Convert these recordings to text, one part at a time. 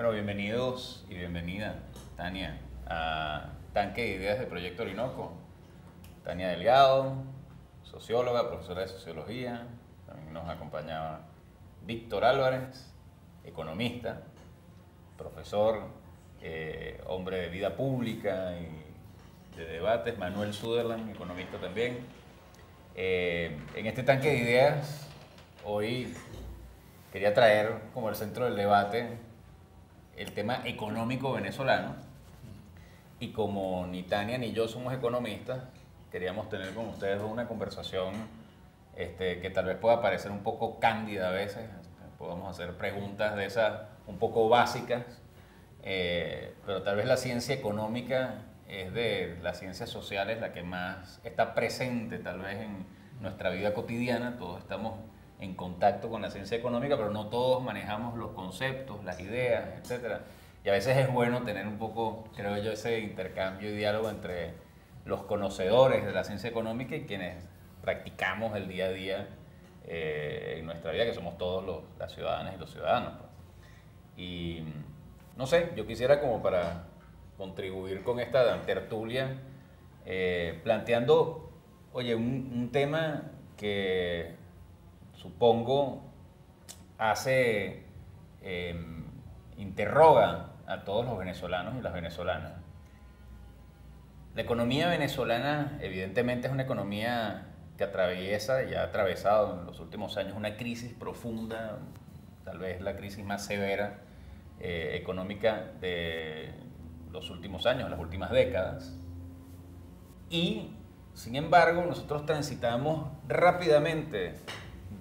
Bueno, bienvenidos y bienvenida, Tania, a Tanque de Ideas del Proyecto Orinoco. Tania Delgado, socióloga, profesora de sociología. También nos acompañaba Víctor Álvarez, economista, profesor, hombre de vida pública y de debates. Manuel Sutherland, economista también. En este Tanque de Ideas, hoy quería traer como el centro del debate el tema económico venezolano, y como ni Tania ni yo somos economistas, queríamos tener con ustedes una conversación que tal vez pueda parecer un poco cándida a veces. Podemos hacer preguntas de esas un poco básicas, pero tal vez la ciencia económica es de las ciencias sociales la que más está presente tal vez en nuestra vida cotidiana. Todos estamos en contacto con la ciencia económica, pero no todos manejamos los conceptos, las ideas, etc. Y a veces es bueno tener un poco, creo yo, ese intercambio y diálogo entre los conocedores de la ciencia económica y quienes practicamos el día a día en nuestra vida, que somos todos las ciudadanas y los ciudadanos, pues. Y no sé, yo quisiera, como para contribuir con esta tertulia, planteando, oye, un tema que supongo interroga a todos los venezolanos y las venezolanas. La economía venezolana evidentemente es una economía que atraviesa y ha atravesado en los últimos años una crisis profunda, tal vez la crisis más severa económica de los últimos años, las últimas décadas. Y sin embargo, nosotros transitamos rápidamente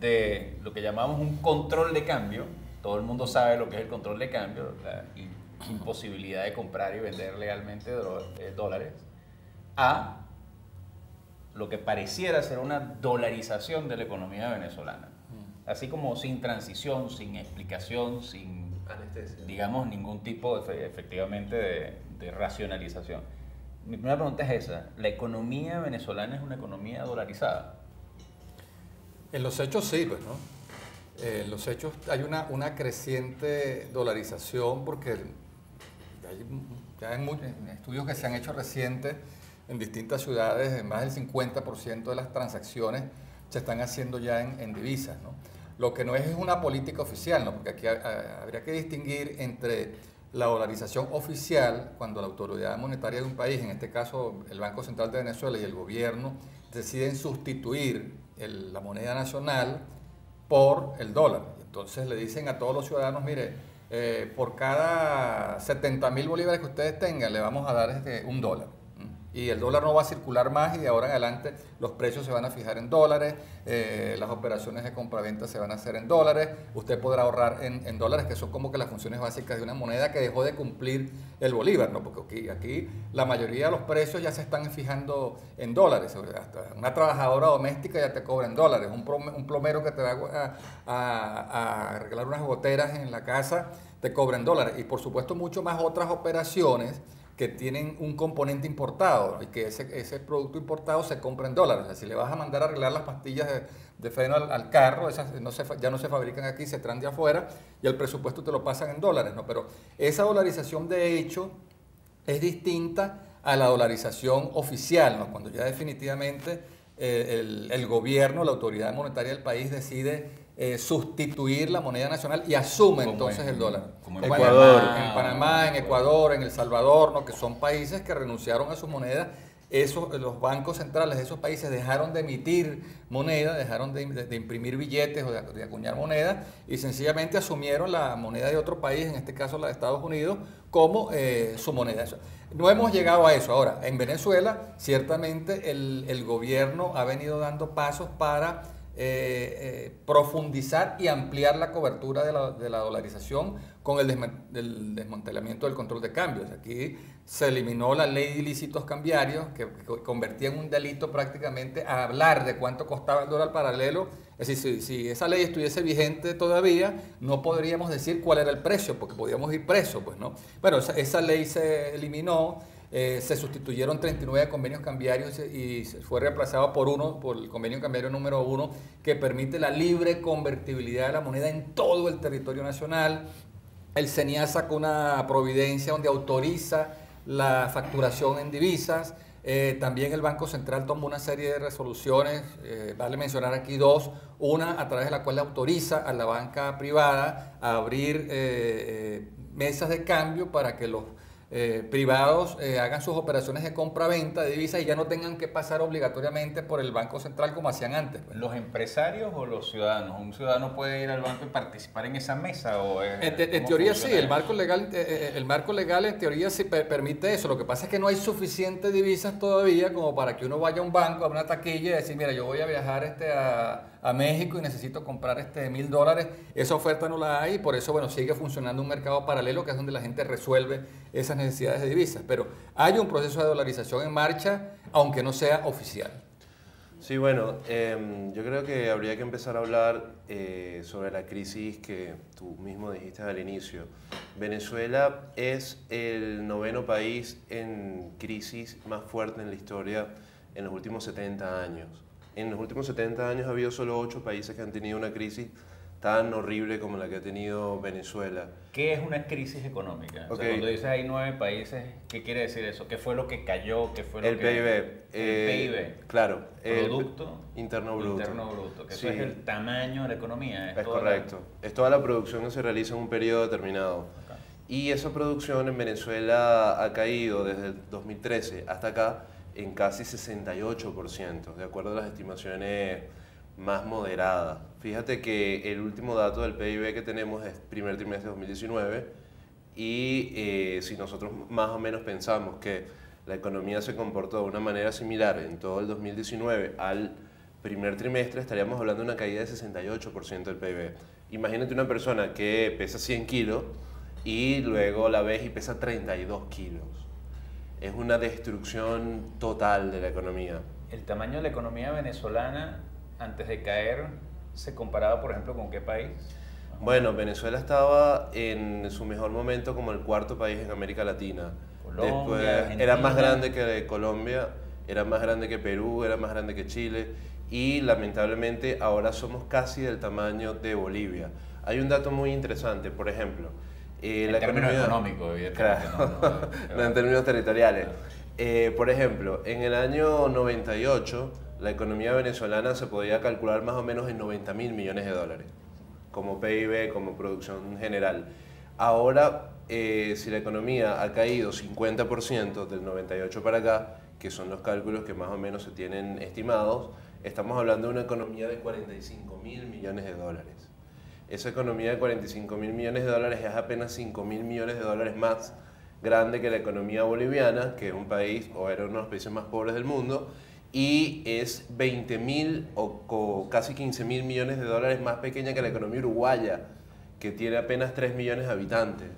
de lo que llamamos un control de cambio. Todo el mundo sabe lo que es el control de cambio, la imposibilidad de comprar y vender legalmente dólares, a lo que pareciera ser una dolarización de la economía venezolana. Así como sin transición, sin explicación, sin anestesia, digamos, ningún tipo efectivamente de racionalización. Mi primera pregunta es esa: ¿la economía venezolana es una economía dolarizada? En los hechos sí, pues, ¿no? En los hechos hay una creciente dolarización, porque hay en estudios que se han hecho recientes en distintas ciudades, más del 50% de las transacciones se están haciendo ya en divisas, ¿no? Lo que no es una política oficial, ¿no? Porque aquí habría que distinguir entre la dolarización oficial, cuando la autoridad monetaria de un país, en este caso el Banco Central de Venezuela y el gobierno, deciden sustituir la moneda nacional por el dólar. Entonces le dicen a todos los ciudadanos: mire, por cada 70.000 bolívares que ustedes tengan, le vamos a dar $1. Y el dólar no va a circular más, y de ahora en adelante los precios se van a fijar en dólares, las operaciones de compraventa se van a hacer en dólares, usted podrá ahorrar en dólares, que son como que las funciones básicas de una moneda que dejó de cumplir el bolívar, ¿no? Porque aquí la mayoría de los precios ya se están fijando en dólares. Hasta una trabajadora doméstica ya te cobra en dólares, un plomero que te va a arreglar unas goteras en la casa te cobra en dólares, y por supuesto mucho más otras operaciones que tienen un componente importado, y que ese producto importado se compra en dólares. O sea, si le vas a mandar a arreglar las pastillas de freno al carro, esas ya no se fabrican aquí, se traen de afuera, y el presupuesto te lo pasan en dólares, ¿no? Pero esa dolarización de hecho es distinta a la dolarización oficial, ¿no? Cuando ya definitivamente el gobierno, la autoridad monetaria del país, decide sustituir la moneda nacional y asume entonces el dólar. Como en Ecuador. En Panamá, en Ecuador, en El Salvador, ¿no? Que son países que renunciaron a su moneda. Los bancos centrales de esos países dejaron de emitir moneda, dejaron de imprimir billetes o de acuñar moneda, y sencillamente asumieron la moneda de otro país, en este caso la de Estados Unidos, como su moneda. No hemos llegado a eso. Ahora, en Venezuela, ciertamente el gobierno ha venido dando pasos para profundizar y ampliar la cobertura de la dolarización con el desmantelamiento del control de cambios. Aquí se eliminó la ley de ilícitos cambiarios, que convertía en un delito prácticamente a hablar de cuánto costaba el dólar paralelo. Es decir, si esa ley estuviese vigente todavía, no podríamos decir cuál era el precio, porque podíamos ir presos, pues, ¿no? Bueno, esa ley se eliminó. Se sustituyeron 39 convenios cambiarios y fue reemplazado por el convenio cambiario número 1, que permite la libre convertibilidad de la moneda en todo el territorio nacional. el CENIA sacó una providencia donde autoriza la facturación en divisas. También el Banco Central tomó una serie de resoluciones, vale mencionar aquí dos, una a través de la cual le autoriza a la banca privada a abrir mesas de cambio para que los privados hagan sus operaciones de compra-venta de divisas y ya no tengan que pasar obligatoriamente por el Banco Central como hacían antes. Pues. ¿Los empresarios o los ciudadanos? ¿Un ciudadano puede ir al banco y participar en esa mesa? En teoría sí, el marco legal en teoría sí permite eso. Lo que pasa es que no hay suficientes divisas todavía como para que uno vaya a un banco, a una taquilla y decir, mira, yo voy a viajar a México y necesito comprar $1,000. Esa oferta no la hay y por eso bueno, sigue funcionando un mercado paralelo que es donde la gente resuelve esas necesidades de divisas. Pero hay un proceso de dolarización en marcha, aunque no sea oficial. Sí, bueno, yo creo que habría que empezar a hablar sobre la crisis que tú mismo dijiste al inicio. Venezuela es el 9º país en crisis más fuerte en la historia en los últimos 70 años. En los últimos 70 años ha habido solo 8 países que han tenido una crisis tan horrible como la que ha tenido Venezuela. ¿Qué es una crisis económica? O sea, cuando dices hay 9 países, ¿qué quiere decir eso? ¿Qué fue lo que cayó? ¿Qué fue lo el PIB. El PIB. Claro. Producto Interno Bruto. Interno Bruto, que sí. eso es el tamaño de la economía. Es correcto. Es toda la producción que se realiza en un periodo determinado. Okay. Y esa producción en Venezuela ha caído desde el 2013 hasta acá en casi 68%, de acuerdo a las estimaciones más moderadas. Fíjate que el último dato del PIB que tenemos es primer trimestre de 2019 y si nosotros más o menos pensamos que la economía se comportó de una manera similar en todo el 2019 al primer trimestre, estaríamos hablando de una caída de 68% del PIB. Imagínate una persona que pesa 100 kilos y luego la ves y pesa 32 kilos. Es una destrucción total de la economía. ¿El tamaño de la economía venezolana antes de caer se comparaba, por ejemplo, con qué país? Bueno, Venezuela estaba en su mejor momento como el 4º país en América Latina. Colombia, después Argentina. Era más grande que Colombia, era más grande que Perú, era más grande que Chile y lamentablemente ahora somos casi del tamaño de Bolivia. Hay un dato muy interesante, por ejemplo, en términos económicos, evidentemente. Claro. No en términos territoriales. Por ejemplo, en el año 98, la economía venezolana se podía calcular más o menos en $90.000 millones como PIB, como producción general. Ahora, si la economía ha caído 50% del 98 para acá, que son los cálculos que más o menos se tienen estimados, estamos hablando de una economía de $45.000 millones. Esa economía de $45.000 millones es apenas $5.000 millones más grande que la economía boliviana, que es un país o era uno de los países más pobres del mundo, y es 20.000 o casi 15.000 millones de dólares más pequeña que la economía uruguaya, que tiene apenas 3 millones de habitantes.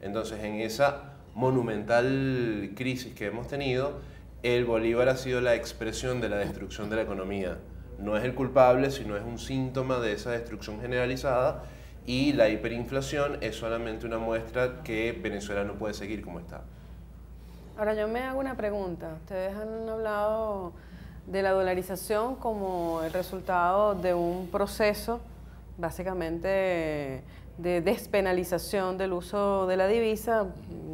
Entonces, en esa monumental crisis que hemos tenido, el bolívar ha sido la expresión de la destrucción de la economía. No es el culpable, sino es un síntoma de esa destrucción generalizada y la hiperinflación es solamente una muestra que Venezuela no puede seguir como está. Ahora yo me hago una pregunta. Ustedes han hablado de la dolarización como el resultado de un proceso básicamente de despenalización del uso de la divisa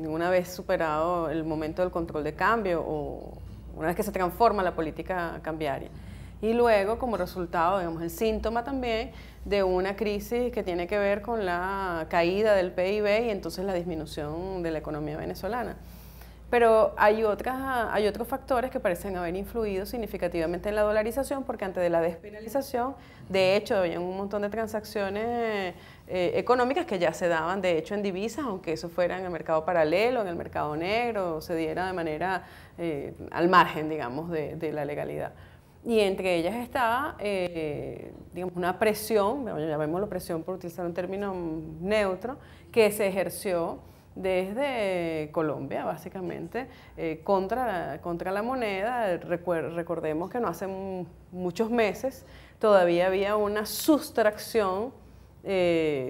una vez superado el momento del control de cambio o una vez que se transforma la política cambiaria. Y luego, como resultado, digamos, el síntoma también de una crisis que tiene que ver con la caída del PIB y entonces la disminución de la economía venezolana. Pero hay otros factores que parecen haber influido significativamente en la dolarización, porque antes de la despenalización, de hecho, había un montón de transacciones económicas que ya se daban, de hecho, en divisas, aunque eso fuera en el mercado paralelo, en el mercado negro, se diera de manera al margen, digamos, de la legalidad. Y entre ellas está, digamos, una presión, llamémoslo presión por utilizar un término neutro, que se ejerció desde Colombia, básicamente, contra la moneda. Recordemos que no hace muchos meses todavía había una sustracción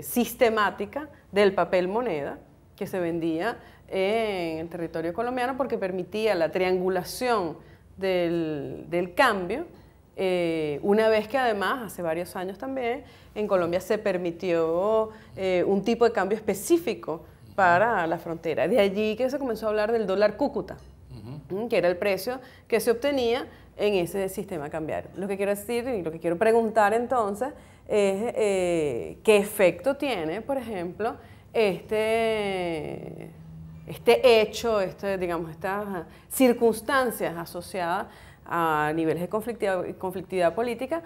sistemática del papel moneda que se vendía en el territorio colombiano porque permitía la triangulación del cambio una vez que además, hace varios años también, en Colombia se permitió un tipo de cambio específico para la frontera. De allí que se comenzó a hablar del dólar Cúcuta, que era el precio que se obtenía en ese sistema cambiario. Lo que quiero decir y lo que quiero preguntar entonces es qué efecto tiene, por ejemplo, este hecho, digamos, estas circunstancias asociadas a niveles de conflictividad política,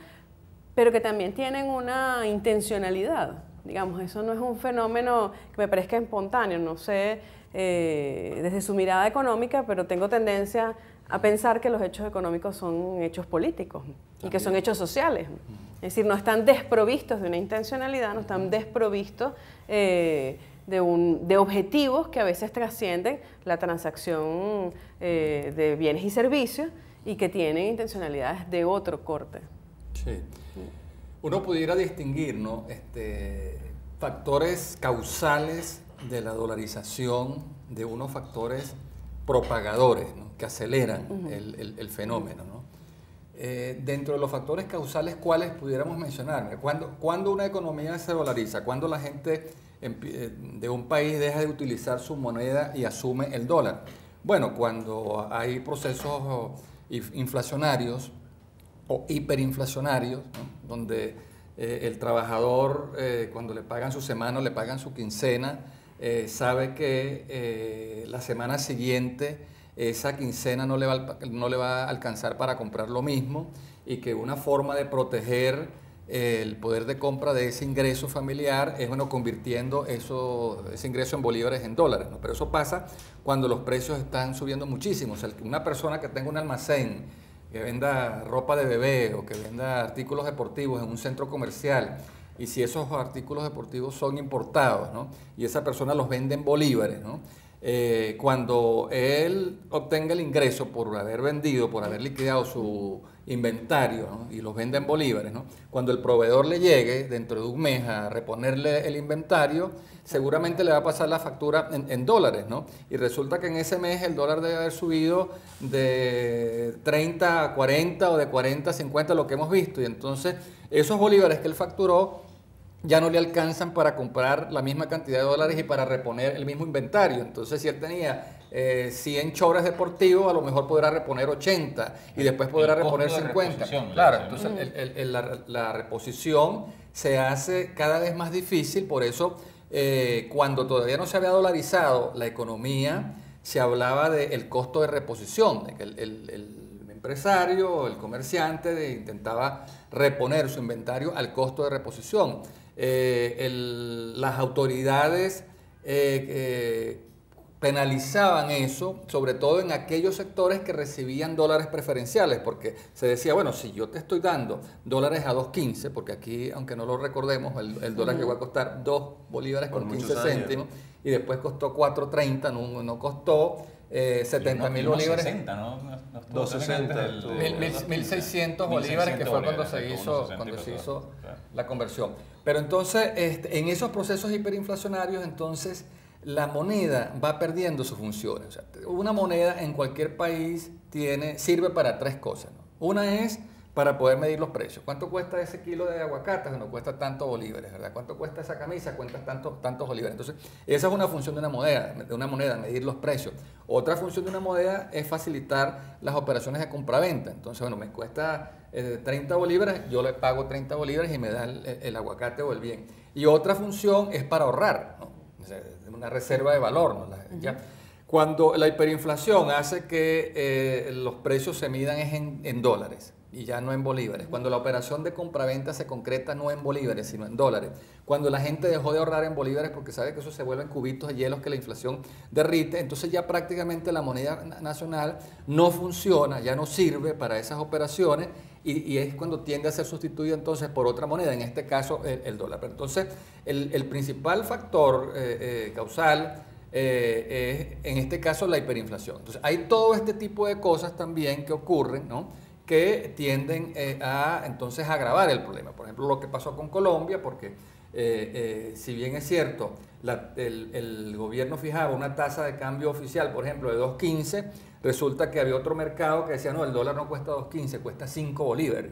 pero que también tienen una intencionalidad. Digamos, eso no es un fenómeno que me parezca espontáneo, no sé, desde su mirada económica, pero tengo tendencia a pensar que los hechos económicos son hechos políticos y que son hechos sociales. Es decir, no están desprovistos de una intencionalidad, no están desprovistos de objetivos que a veces trascienden la transacción de bienes y servicios y que tienen intencionalidades de otro corte. Sí. Uno pudiera distinguir, ¿no? Factores causales de la dolarización de unos factores propagadores, ¿no? Que aceleran el fenómeno, ¿no? Dentro de los factores causales, ¿cuáles pudiéramos mencionar? ¿Cuándo una economía se dolariza? ¿Cuándo la gente de un país deja de utilizar su moneda y asume el dólar? Bueno, cuando hay procesos inflacionarios o hiperinflacionarios, ¿no? Donde el trabajador, cuando le pagan su semana o le pagan su quincena, sabe que la semana siguiente esa quincena no le va a alcanzar para comprar lo mismo, y que una forma de proteger el poder de compra de ese ingreso familiar es, bueno, convirtiendo ese ingreso en bolívares en dólares, ¿no? Pero eso pasa cuando los precios están subiendo muchísimo. O sea, una persona que tenga un almacén, que venda ropa de bebé o que venda artículos deportivos en un centro comercial, y si esos artículos deportivos son importados, ¿no? Y esa persona los vende en bolívares, ¿no? Cuando él obtenga el ingreso por haber vendido, por haber liquidado su inventario, ¿no? Y los vende en bolívares, ¿no? Cuando el proveedor le llegue dentro de un mes a reponerle el inventario, seguramente le va a pasar la factura en dólares, ¿no? Y resulta que en ese mes el dólar debe haber subido de 30 a 40 o de 40 a 50, lo que hemos visto, y entonces esos bolívares que él facturó ya no le alcanzan para comprar la misma cantidad de dólares y para reponer el mismo inventario. Entonces, si él tenía 100 chores deportivos, a lo mejor podrá reponer 80 y después podrá reponer 50. Claro, entonces la reposición se hace cada vez más difícil. Por eso, cuando todavía no se había dolarizado la economía, se hablaba del costo de reposición, de que el empresario, el comerciante intentaba reponer su inventario al costo de reposición. Las autoridades penalizaban eso, sobre todo en aquellos sectores que recibían dólares preferenciales, porque se decía, bueno, si yo te estoy dando dólares a 2.15, porque aquí, aunque no lo recordemos, el dólar llegó a costar 2 bolívares con 15 céntimos, y después costó 4.30, no costó 70.000 bolívares. 60, ¿no? 260. 1.600 bolívares, que fue cuando se hizo la conversión. Pero entonces, en esos procesos hiperinflacionarios, entonces la moneda va perdiendo sus funciones. O sea, una moneda en cualquier país sirve para 3 cosas, ¿no? Una es para poder medir los precios. ¿Cuánto cuesta ese kilo de aguacates? Bueno, cuesta tantos bolívares, ¿verdad? ¿Cuánto cuesta esa camisa? Cuesta tantos bolívares. Entonces, esa es una función de una moneda, medir los precios. Otra función de una moneda es facilitar las operaciones de compraventa. Entonces, bueno, me cuesta 30 bolívares, yo le pago 30 bolívares y me da el aguacate o el bien. Y otra función es para ahorrar, ¿no? O sea, una reserva de valor, ¿no? ¿Ya? Cuando la hiperinflación hace que los precios se midan es en dólares y ya no en bolívares. Cuando la operación de compraventa se concreta no en bolívares, sino en dólares. Cuando la gente dejó de ahorrar en bolívares porque sabe que eso se vuelve en cubitos de hielos que la inflación derrite, entonces ya prácticamente la moneda nacional no funciona, ya no sirve para esas operaciones, y es cuando tiende a ser sustituida entonces por otra moneda, en este caso el dólar. Pero entonces el principal factor causal es en este caso la hiperinflación. Entonces hay todo este tipo de cosas también que ocurren, ¿no? Que tienden a entonces agravar el problema. Por ejemplo, lo que pasó con Colombia, porque si bien es cierto, el gobierno fijaba una tasa de cambio oficial, por ejemplo, de 2.15, resulta que había otro mercado que decía, no, el dólar no cuesta 2.15, cuesta 5 bolívares.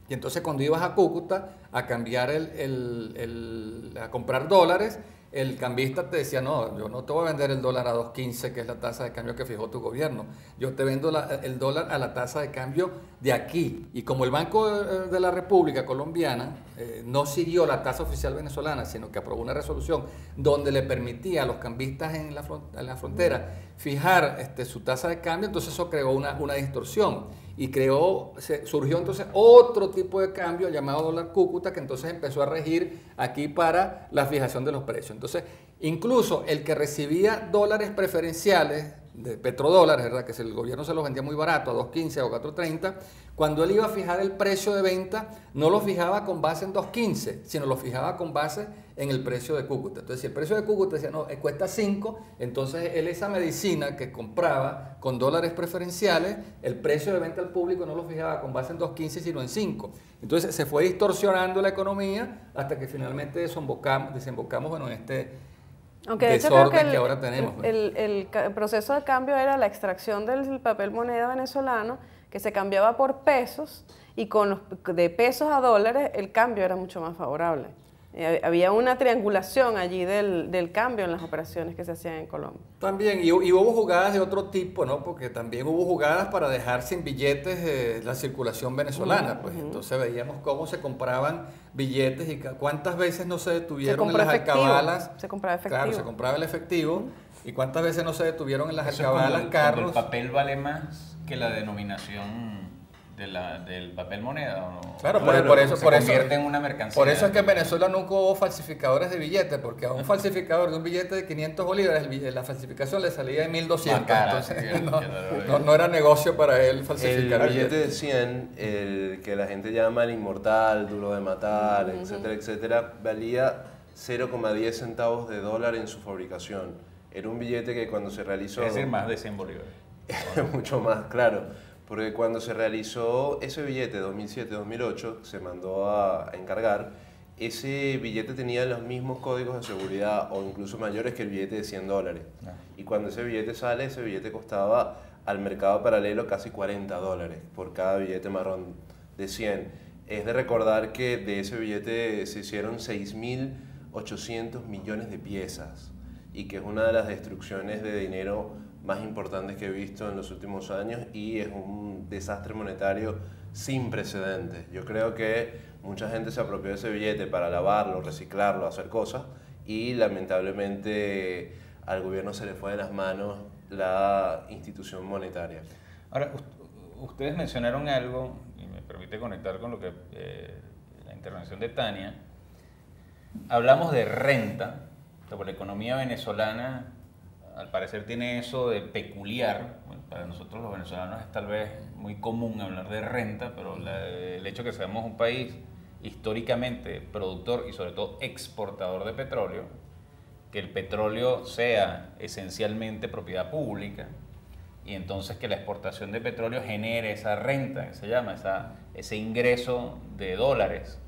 Y entonces cuando ibas a Cúcuta a cambiar a comprar dólares, el cambista te decía, no, yo no te voy a vender el dólar a 2.15, que es la tasa de cambio que fijó tu gobierno. Yo te vendo el dólar a la tasa de cambio de aquí. Y como el Banco de la República Colombiana no siguió la tasa oficial venezolana, sino que aprobó una resolución donde le permitía a los cambistas en la frontera fijar su tasa de cambio, entonces eso creó una distorsión. Y surgió entonces otro tipo de cambio llamado dólar Cúcuta, que entonces empezó a regir aquí para la fijación de los precios. Entonces, incluso el que recibía dólares preferenciales de petrodólares, ¿verdad?, que el gobierno se los vendía muy barato, a 2.15 o 4.30, cuando él iba a fijar el precio de venta, no lo fijaba con base en 2.15, sino lo fijaba con base en el precio de Cúcuta. Entonces, si el precio de Cúcuta decía, no, cuesta 5, entonces él esa medicina que compraba con dólares preferenciales, el precio de venta al público no lo fijaba con base en 2.15, sino en 5. Entonces, se fue distorsionando la economía hasta que finalmente desembocamos bueno, en este aunque de hecho creo que ahora tenemos. El proceso de cambio era la extracción del papel moneda venezolano, que se cambiaba por pesos, y de pesos a dólares el cambio era mucho más favorable. Había una triangulación allí del cambio en las operaciones que se hacían en Colombia. También, y hubo jugadas de otro tipo, ¿no? Porque también hubo jugadas para dejar sin billetes la circulación venezolana. Pues entonces veíamos cómo se compraban billetes y cuántas veces no se detuvieron en las alcabalas. Se compraba efectivo. Claro, se compraba el efectivo. Y cuántas veces no se detuvieron en las alcabalas carros. ¿El papel vale más que la denominación del papel moneda? ¿O no? Claro, por eso se convierte en una mercancía. Por eso es que en Venezuela nunca hubo falsificadores de billetes, porque a un falsificador de un billete de 500 bolívares la falsificación le salía de 1.200. Entonces no era negocio para él falsificar el billetes. billete de 100, el que la gente llama el inmortal, duro de matar, etcétera, etcétera, valía 0,10 centavos de dólar en su fabricación. Era un billete que cuando se realizó... Es decir, más de 100 bolívares. Mucho más, claro. Porque cuando se realizó ese billete 2007-2008, se mandó a encargar, ese billete tenía los mismos códigos de seguridad o incluso mayores que el billete de $100. Y cuando ese billete sale, ese billete costaba al mercado paralelo casi $40 por cada billete marrón de 100. Es de recordar que de ese billete se hicieron 6.800 millones de piezas y que es una de las destrucciones de dinero más importantes que he visto en los últimos años y es un desastre monetario sin precedentes. Yo creo que mucha gente se apropió de ese billete para lavarlo, reciclarlo, hacer cosas y lamentablemente al gobierno se le fue de las manos la institución monetaria. Ahora, ustedes mencionaron algo, y me permite conectar con lo que la intervención de Tania. Hablamos de renta, porque la economía venezolana al parecer tiene eso de peculiar. Bueno, para nosotros los venezolanos es tal vez muy común hablar de renta, pero el hecho de que seamos un país históricamente productor y sobre todo exportador de petróleo, que el petróleo sea esencialmente propiedad pública y entonces que la exportación de petróleo genere esa renta, que se llama, ese ingreso de dólares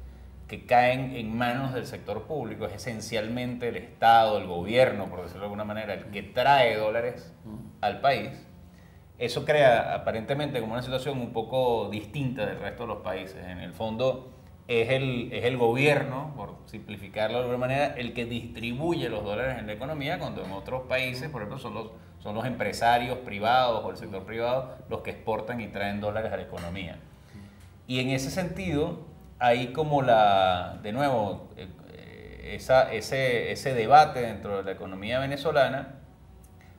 que caen en manos del sector público, es esencialmente el Estado, el gobierno, por decirlo de alguna manera, el que trae dólares al país. Eso crea aparentemente como una situación un poco distinta del resto de los países. En el fondo es el gobierno, por simplificarlo de alguna manera, el que distribuye los dólares en la economía, cuando en otros países, por ejemplo, son los empresarios privados o el sector privado los que exportan y traen dólares a la economía. Y en ese sentido, hay como de nuevo, ese debate dentro de la economía venezolana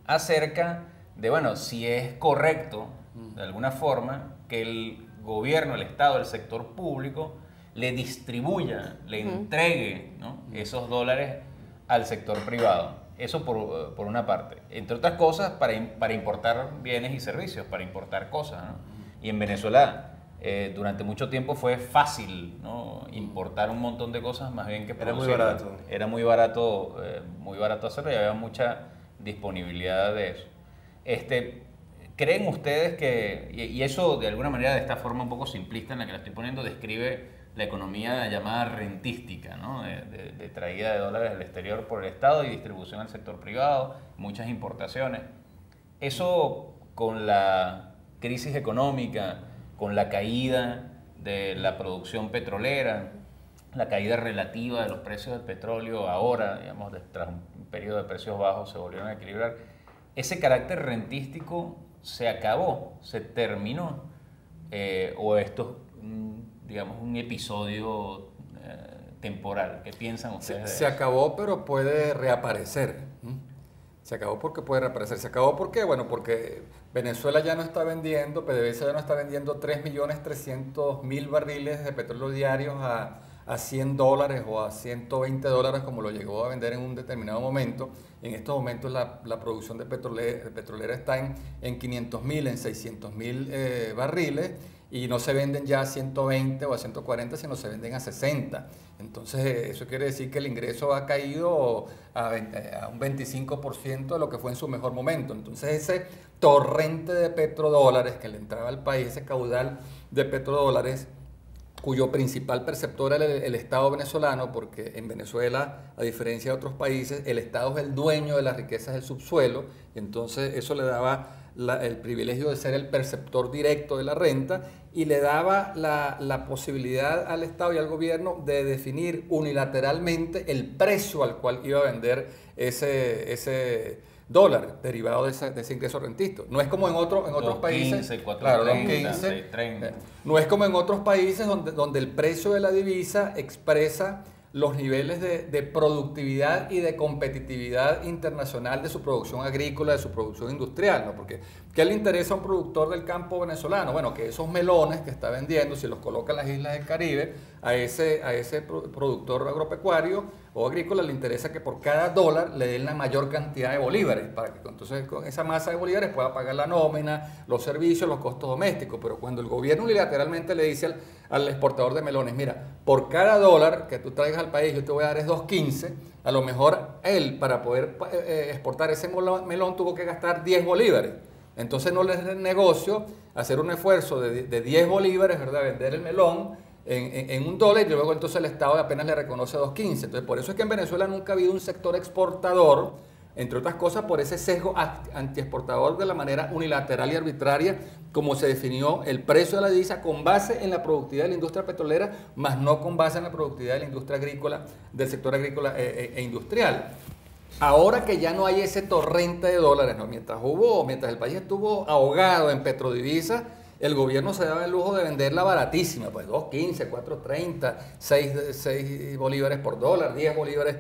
acerca de, bueno, si es correcto, de alguna forma, que el gobierno, el Estado, el sector público, le distribuya, le entregue, ¿no?, esos dólares al sector privado. Eso por una parte. Entre otras cosas, para importar bienes y servicios, para importar cosas, ¿no? Y en Venezuela durante mucho tiempo fue fácil, ¿no?, importar un montón de cosas más bien que producirlas. Era muy barato hacerlo y había mucha disponibilidad de eso. ¿Creen ustedes que, y eso de alguna manera de esta forma un poco simplista en la que la estoy poniendo, describe la economía llamada rentística, ¿no? De traída de dólares del exterior por el Estado y distribución al sector privado, muchas importaciones. Eso con la crisis económica, con la caída de la producción petrolera, la caída relativa de los precios del petróleo ahora, digamos, tras un periodo de precios bajos se volvieron a equilibrar. Ese carácter rentístico se acabó, se terminó, o esto es, digamos, un episodio temporal. ¿Qué piensan ustedes? Se acabó, pero puede reaparecer. Se acabó porque puede reaparecer. Se acabó porque, bueno, porque Venezuela ya no está vendiendo, PDVSA ya no está vendiendo 3.300.000 barriles de petróleo diarios a $100 o a $120 como lo llegó a vender en un determinado momento. En estos momentos la producción de petrolera está en 500.000, en 600.000 barriles, y no se venden ya a 120 o a 140, sino se venden a 60. Entonces eso quiere decir que el ingreso ha caído a un 25% de lo que fue en su mejor momento. Entonces ese torrente de petrodólares que le entraba al país, ese caudal de petrodólares, cuyo principal perceptor era el Estado venezolano, porque en Venezuela, a diferencia de otros países, el Estado es el dueño de las riquezas del subsuelo, y entonces eso le daba el privilegio de ser el perceptor directo de la renta, y le daba la posibilidad al Estado y al gobierno de definir unilateralmente el precio al cual iba a vender ese dólar derivado de ese ingreso rentista. No es como en otros países. 15, 4, claro, 30, 15, 6, 30. No es como en otros países donde el precio de la divisa expresa los niveles de productividad y de competitividad internacional de su producción agrícola, de su producción industrial, ¿no? Porque ¿qué le interesa a un productor del campo venezolano? Bueno, que esos melones que está vendiendo, si los coloca en las islas del Caribe, a ese productor agropecuario o agrícola le interesa que por cada dólar le den la mayor cantidad de bolívares, para que entonces con esa masa de bolívares pueda pagar la nómina, los servicios, los costos domésticos. Pero cuando el gobierno unilateralmente le dice al exportador de melones, mira, por cada dólar que tú traigas al país yo te voy a dar es 2.15, a lo mejor él para poder exportar ese melón tuvo que gastar 10 bolívares. Entonces no les es negocio hacer un esfuerzo de 10 bolívares, ¿verdad? Vender el melón en $1, y luego entonces el Estado apenas le reconoce 2.15. Entonces por eso es que en Venezuela nunca ha habido un sector exportador, entre otras cosas por ese sesgo antiexportador de la manera unilateral y arbitraria como se definió el precio de la divisa con base en la productividad de la industria petrolera, más no con base en la productividad de la industria agrícola, del sector agrícola e industrial. Ahora que ya no hay ese torrente de dólares, ¿no? Mientras el país estuvo ahogado en petrodivisas, el gobierno se daba el lujo de venderla baratísima, pues 2.15, 4.30, 6 bolívares por dólar, 10 bolívares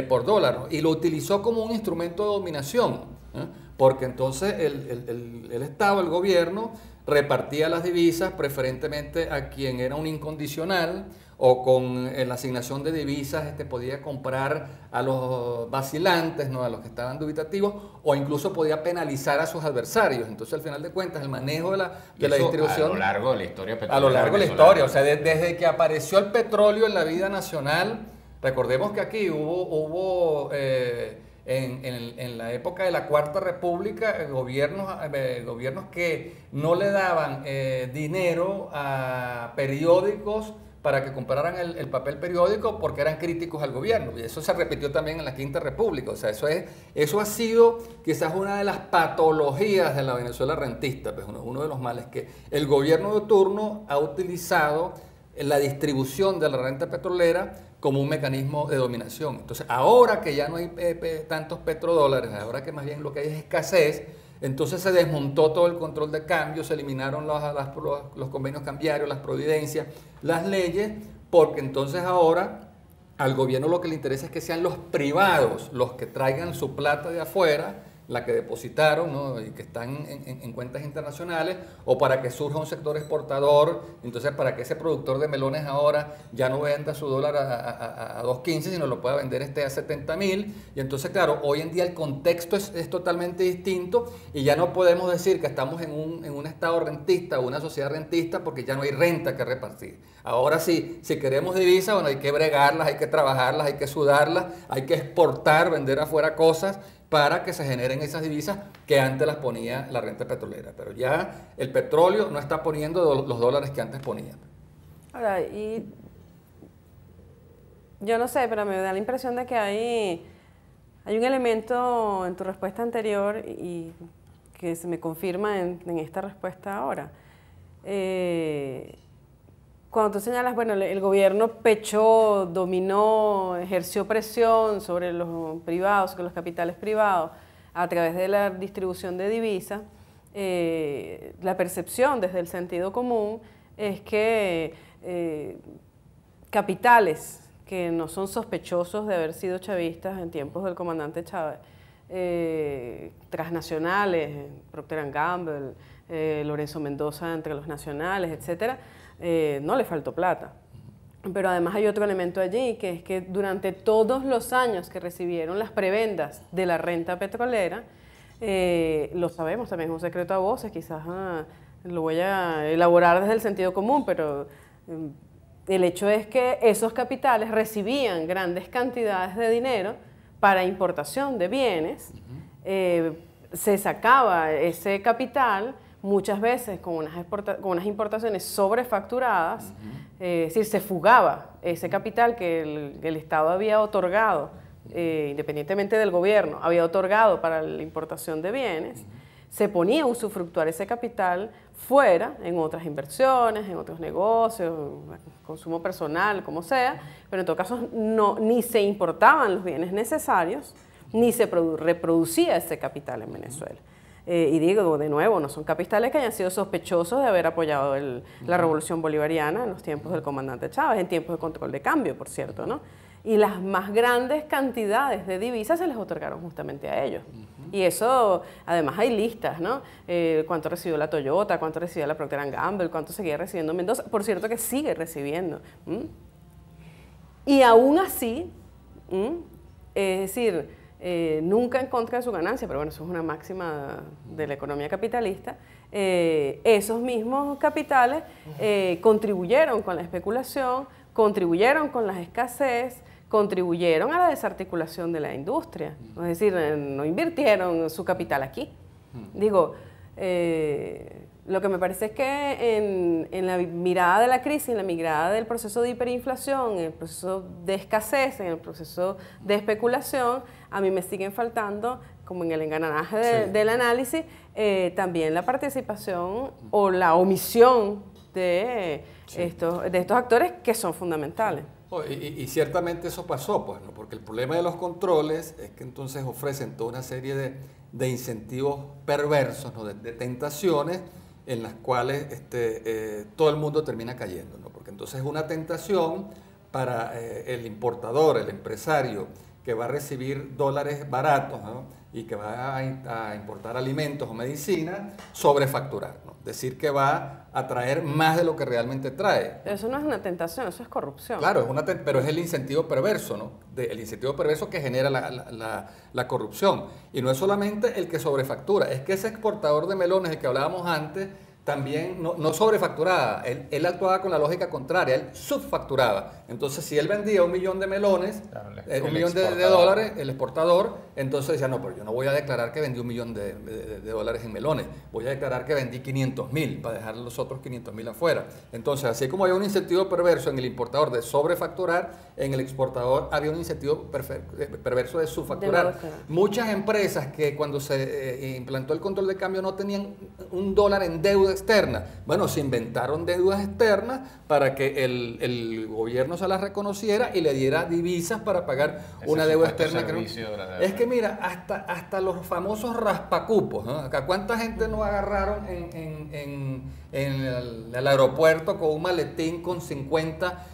por dólar, ¿no? Y lo utilizó como un instrumento de dominación, ¿eh? Porque entonces el Estado, el gobierno, repartía las divisas preferentemente a quien era un incondicional, o con la asignación de divisas podía comprar a los vacilantes, ¿no? A los que estaban dubitativos, o incluso podía penalizar a sus adversarios. Entonces, al final de cuentas, el manejo de la distribución... A lo largo de la historia petrolera. A lo largo de la historia, o sea, desde que apareció el petróleo en la vida nacional, recordemos que aquí hubo en la época de la Cuarta República, gobiernos que no le daban dinero a periódicos para que compraran el papel periódico porque eran críticos al gobierno. Y eso se repitió también en la Quinta República. O sea, eso ha sido quizás una de las patologías de la Venezuela rentista, pues uno de los males, que el gobierno de turno ha utilizado la distribución de la renta petrolera como un mecanismo de dominación. Entonces, ahora que ya no hay tantos petrodólares, ahora que más bien lo que hay es escasez, entonces se desmontó todo el control de cambio, se eliminaron los convenios cambiarios, las providencias, las leyes, porque entonces ahora al gobierno lo que le interesa es que sean los privados los que traigan su plata de afuera, la que depositaron, ¿no? Y que están en cuentas internacionales, o para que surja un sector exportador. Entonces, para que ese productor de melones ahora ya no venda su dólar a 2.15, sino lo pueda vender a 70.000. Y entonces, claro, hoy en día el contexto es totalmente distinto, y ya no podemos decir que estamos en un estado rentista o una sociedad rentista, porque ya no hay renta que repartir. Ahora sí, si queremos divisas, bueno, hay que bregarlas, hay que trabajarlas, hay que sudarlas, hay que exportar, vender afuera cosas, para que se generen esas divisas que antes las ponía la renta petrolera. Pero ya el petróleo no está poniendo los dólares que antes ponía. Ahora, y Yo no sé, pero me da la impresión de que hay un elemento en tu respuesta anterior y que se me confirma en esta respuesta ahora. Cuando tú señalas, bueno, el gobierno pechó, dominó, ejerció presión sobre los privados, sobre los capitales privados, a través de la distribución de divisas, la percepción desde el sentido común es que capitales que no son sospechosos de haber sido chavistas en tiempos del comandante Chávez, transnacionales, Procter & Gamble, Lorenzo Mendoza entre los nacionales, etcétera, no le faltó plata. Pero además hay otro elemento allí, que es que durante todos los años que recibieron las prebendas de la renta petrolera, lo sabemos también, es un secreto a voces, quizás lo voy a elaborar desde el sentido común, pero el hecho es que esos capitales recibían grandes cantidades de dinero para importación de bienes, se sacaba ese capital muchas veces con unas importaciones sobrefacturadas, es decir, se fugaba ese capital que el Estado había otorgado, independientemente del gobierno, había otorgado para la importación de bienes, se ponía a usufructuar ese capital fuera, en otras inversiones, en otros negocios, consumo personal, como sea, pero en todo caso ni se importaban los bienes necesarios, ni se reproducía ese capital en Venezuela. Y digo, de nuevo, no son capitales que hayan sido sospechosos de haber apoyado la revolución bolivariana en los tiempos del comandante Chávez, en tiempos de control de cambio, por cierto, ¿no? Y las más grandes cantidades de divisas se les otorgaron justamente a ellos. Y eso, además hay listas, ¿no? Cuánto recibió la Toyota, cuánto recibió la Procter & Gamble, cuánto seguía recibiendo Mendoza, por cierto que sigue recibiendo. Y aún así, es decir, nunca en contra de su ganancia, pero bueno, eso es una máxima de la economía capitalista, esos mismos capitales contribuyeron con la especulación, contribuyeron con la escasez, contribuyeron a la desarticulación de la industria, es decir, no invirtieron su capital aquí. Digo, lo que me parece es que en la mirada de la crisis, en la mirada del proceso de hiperinflación, en el proceso de escasez, en el proceso de especulación, a mí me siguen faltando, como en el engranaje del análisis, también la participación o la omisión de estos actores que son fundamentales. Y ciertamente eso pasó, pues, ¿no? Porque el problema de los controles es que entonces ofrecen toda una serie de incentivos perversos, ¿no? de tentaciones en las cuales todo el mundo termina cayendo, ¿no? Porque entonces es una tentación para el importador, el empresario, que va a recibir dólares baratos, ¿no? Y que va a importar alimentos o medicina, sobrefacturar, ¿no? Decir que va a traer más de lo que realmente trae. Pero eso no es una tentación, eso es corrupción. Claro, pero es el incentivo perverso, ¿no? El incentivo perverso que genera la corrupción. Y no es solamente el que sobrefactura, es que ese exportador de melones del que hablábamos antes también no sobrefacturaba, él actuaba con la lógica contraria, él subfacturaba. Entonces, si él vendía 1 millón de melones, Claro, 1 millón de dólares, el exportador, entonces decía, no, pero yo no voy a declarar que vendí 1 millón de dólares en melones, voy a declarar que vendí 500.000 para dejar los otros 500.000 afuera. Entonces, así como había un incentivo perverso en el importador de sobrefacturar, en el exportador había un incentivo perverso de subfacturar. Muchas empresas que cuando se implantó el control de cambio no tenían $1 en deuda externa. Bueno, se inventaron deudas externas para que el gobierno se las reconociera y le diera divisas para pagar una deuda externa. Es que mira, hasta los famosos raspacupos, ¿no? Acá, ¿cuánta gente nos agarraron en el aeropuerto con un maletín con 50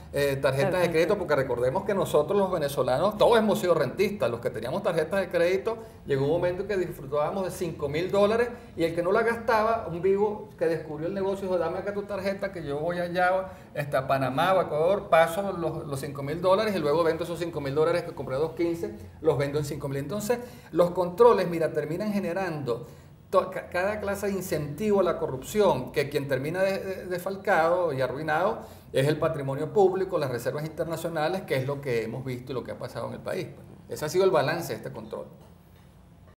tarjetas de crédito? Porque recordemos que nosotros los venezolanos, todos hemos sido rentistas, los que teníamos tarjetas de crédito, llegó un momento que disfrutábamos de $5.000 y el que no la gastaba, un vivo que descubrió el negocio, dijo, dame acá tu tarjeta que yo voy allá a Panamá o Ecuador, paso los $5.000 y luego vendo esos $5.000 que compré a 2.15, los vendo en 5.000. Entonces, los controles, mira, terminan generando cada clase de incentivo a la corrupción, que quien termina desfalcado y arruinado es el patrimonio público, las reservas internacionales, que es lo que hemos visto y lo que ha pasado en el país. Ese ha sido el balance de este control.